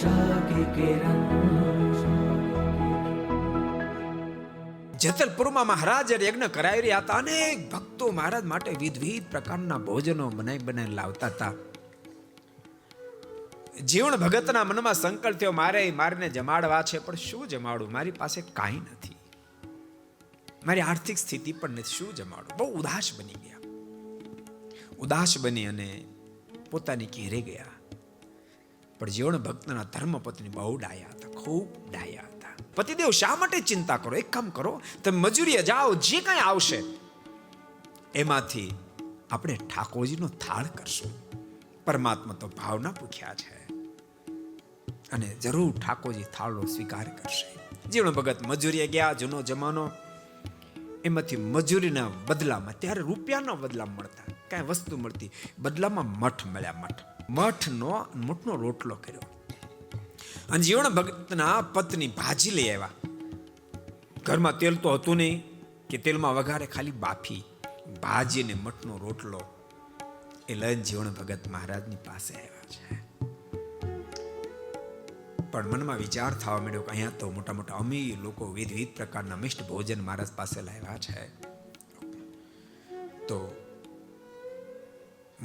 आशा की किरण। જેતલપુરમાં મહારાજ યજ્ઞ કરાવી રહ્યા હતા. અનેક ભક્તો મહારાજ માટે વિવિધ પ્રકારના ભોજનો બનાવી લાવતા હતા. જીવણ ભગતના મનમાં સંકલ્પ થયો, મારને જમાડવા છે, પણ શું જમાડું? મારી પાસે કાંઈ નથી, મારી આર્થિક સ્થિતિ પણ નથી, શું જમાડું? બહુ ઉદાસ બની ગયા. ઉદાસ બની અને પોતાની ઘેરે ગયા. પણ જીવણ ભક્તના ધર્મપત્ની બહુ ડાયા હતા, ખૂબ ડાયા હતા. પતિદેવ શા માટે ચિંતા કરો? એક કામ કરો, તમે મજૂરીએ જાઓ, જે કાંઈ આવશે એમાંથી આપણે ઠાકોરજીનો થાળ કરશું. પરમાત્મા તો ભાવના પૂછ્યા છે અને જરૂર ઠાકોરજી થાળનો સ્વીકાર કરશે. જીવણ ભગત મજૂરીએ ગયા. જૂનો જમાનો, એમાંથી મજૂરીના બદલામાં, ત્યારે રૂપિયાના બદલામાં મળતા કાંઈ વસ્તુ મળતી, બદલામાં મઠ મળ્યા. મઠનો રોટલો કર્યો. અને જીવણ ભગતના પત્ની ભાજી લઈ આવ્યા. ઘરમાં તેલ તો હતું નહીં કે તેલમાં વઘારે, ખાલી બાફી ભાજી ને મઠનો રોટલો એ લઈને જીવણ ભગત મહારાજની પાસે આવ્યા છે. પણ મનમાં વિચાર થવા માંડ્યો કે અહીંયા તો મોટા મોટા અમીર લોકો વિવિધ પ્રકારના મિષ્ટ ભોજન મહારાજ પાસે લાવ્યા છે, તો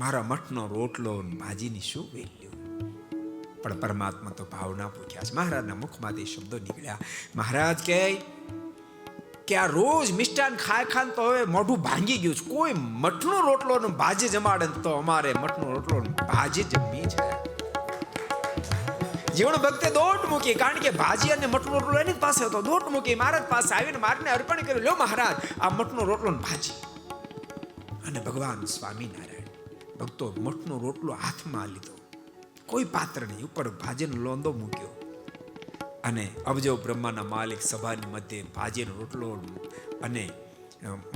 મારા મઠનો રોટલો ભાજીની શું વેલ્યુ? પણ પરમાત્મા તો ભાવના પૂછ્યા છે. મહારાજના મુખમાંથી શબ્દો નીકળ્યા. મહારાજ કહે કે આ રોજ મિષ્ટાન ખાય તો હવે મોઢું ભાંગી ગયું છે. કોઈ મઠનો રોટલો ને ભાજી જમાડે તો અમારે મઠનો રોટલો ને ભાજી જમવી છે. જીવણ ભક્તે દોટ મૂકી, કારણ કે ભાજી અને મઠનો રોટલો એની પાસે હતો. દોટ મૂકી મહારાજ પાસે આવીને મારને અર્પણ કર્યું. લ્યો મહારાજ, આ મઠનો રોટલો ને ભાજી. અને ભગવાન સ્વામિનારાયણ ભક્તો મઠનો રોટલો હાથમાં લીધો, કોઈ પાત્ર નહીં, ઉપર ભાજીનો લોંદો મૂક્યો અને અબજો બ્રહ્માના માલિક સભાની મધ્યે ભાજીનો રોટલો અને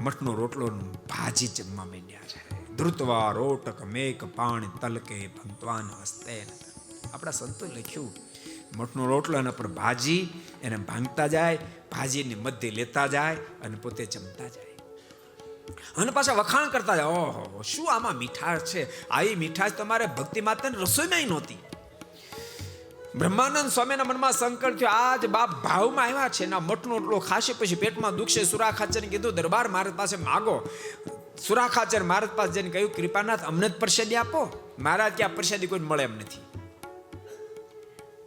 મઠનો રોટલો ભાજી જમવા માંડ્યા છે. ધ્રુતવા રોટક મેક પાણી તલકે ભંતવાન હસ્તે. આપણા સંતો લખ્યું, મઠનો રોટલો એના પર ભાજી, એને ભાંગતા જાય, ભાજીની મધ્ય લેતા જાય અને પોતે જમતા જાય અને પાછા વખાણ કરતા જાય. ઓહો, શું આમાં મીઠાશ છે! આવી મીઠાશ તમારે ભક્તિ માતાની રસોઈમાં નહોતી. બ્રહ્માનંદ સ્વામીના મનમાં સંકલ્પ થયો, આજ બાપ ભાવમાં આવ્યા છે, ના મઠનો રોટલો ખાશે પછી પેટમાં દુખશે. સુરાખાચરને કીધું, દરબાર મહારાજ પાસે માગો. સુરાખાચર મહારાજ પાસે જઈને કહ્યું, કૃપાનાથ અમને જ પ્રસાદી આપો. મહારાજ કે આ પ્રસાદી કોઈ મળે એમ નથી.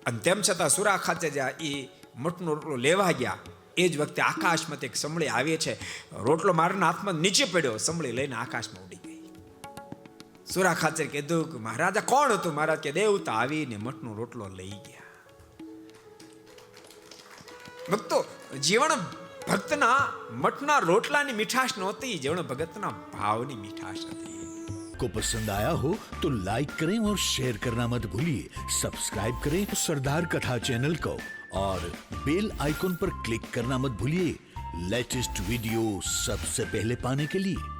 અને તેમ છતાં સુરાખાચર જ્યાં એ મઠનો રોટલો લેવા ગયા, એ જ વખતે આકાશમાંથી એક સંભળી આવે છે. રોટલો મારાના હાથમાં નીચે પડ્યો, સંભળી લઈને આકાશમાં ઉડી ગઈ. સુરાખાચર કીધું કે મહારાજ કોણ હતું? મહારાજ કે દેવતા આવીને મઠનો રોટલો લઈ ગયા. ભક્તો, જીવણ ભક્તના મઠના રોટલાની મીઠાશ નહોતી, જીવણ ભગતના ભાવની મીઠાશ હતી. को पसंद आया हो तो लाइक करें और शेयर करना मत भूलिए. सब्सक्राइब करें सरदार कथा चैनल को और बेल आइकॉन पर क्लिक करना मत भूलिए लेटेस्ट वीडियो सबसे पहले पाने के लिए.